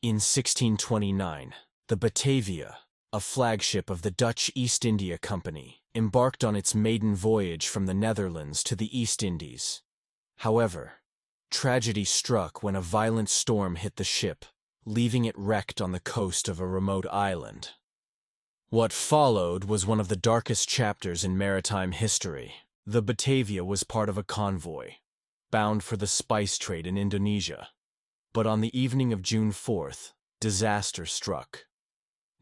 In 1629, the Batavia, a flagship of the Dutch East India Company, embarked on its maiden voyage from the Netherlands to the East Indies. However, tragedy struck when a violent storm hit the ship, leaving it wrecked on the coast of a remote island. What followed was one of the darkest chapters in maritime history. The Batavia was part of a convoy, bound for the spice trade in Indonesia. But on the evening of June 4th, disaster struck.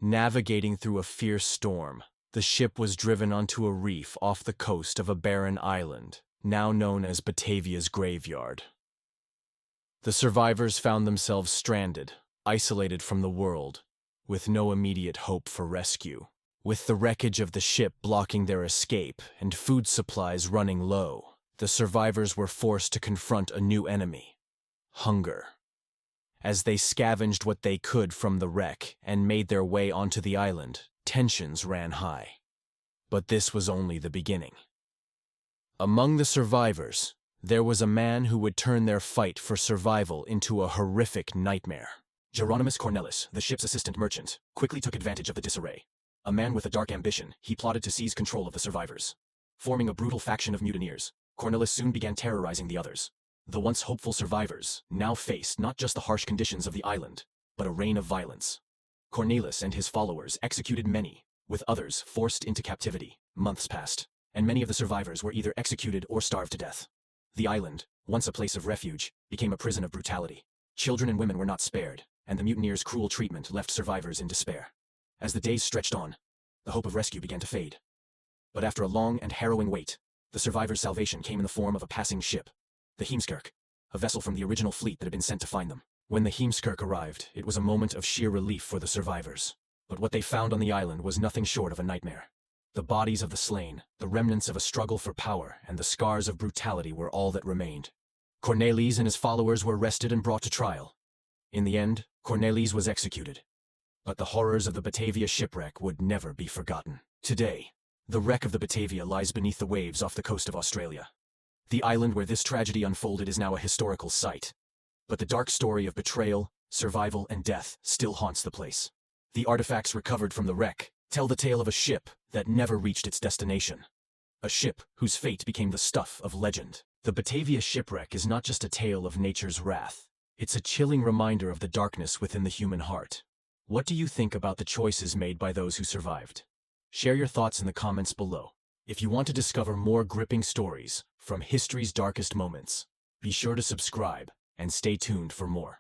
Navigating through a fierce storm, the ship was driven onto a reef off the coast of a barren island, now known as Batavia's Graveyard. The survivors found themselves stranded, isolated from the world, with no immediate hope for rescue. With the wreckage of the ship blocking their escape and food supplies running low, the survivors were forced to confront a new enemy: hunger. As they scavenged what they could from the wreck and made their way onto the island, tensions ran high. But this was only the beginning. Among the survivors, there was a man who would turn their fight for survival into a horrific nightmare. Jeronimus Cornelis, the ship's assistant merchant, quickly took advantage of the disarray. A man with a dark ambition, he plotted to seize control of the survivors. Forming a brutal faction of mutineers, Cornelis soon began terrorizing the others. The once hopeful survivors now faced not just the harsh conditions of the island, but a reign of violence. Cornelis and his followers executed many, with others forced into captivity. Months passed, and many of the survivors were either executed or starved to death. The island, once a place of refuge, became a prison of brutality. Children and women were not spared, and the mutineers' cruel treatment left survivors in despair. As the days stretched on, the hope of rescue began to fade. But after a long and harrowing wait, the survivors' salvation came in the form of a passing ship, the Heemskerk, a vessel from the original fleet that had been sent to find them. When the Heemskerk arrived, it was a moment of sheer relief for the survivors. But what they found on the island was nothing short of a nightmare. The bodies of the slain, the remnants of a struggle for power, and the scars of brutality were all that remained. Cornelis and his followers were arrested and brought to trial. In the end, Cornelis was executed. But the horrors of the Batavia shipwreck would never be forgotten. Today, the wreck of the Batavia lies beneath the waves off the coast of Australia. The island where this tragedy unfolded is now a historical site. But the dark story of betrayal, survival, and death still haunts the place. The artifacts recovered from the wreck tell the tale of a ship that never reached its destination. A ship whose fate became the stuff of legend. The Batavia shipwreck is not just a tale of nature's wrath. It's a chilling reminder of the darkness within the human heart. What do you think about the choices made by those who survived? Share your thoughts in the comments below. If you want to discover more gripping stories from history's darkest moments, be sure to subscribe and stay tuned for more.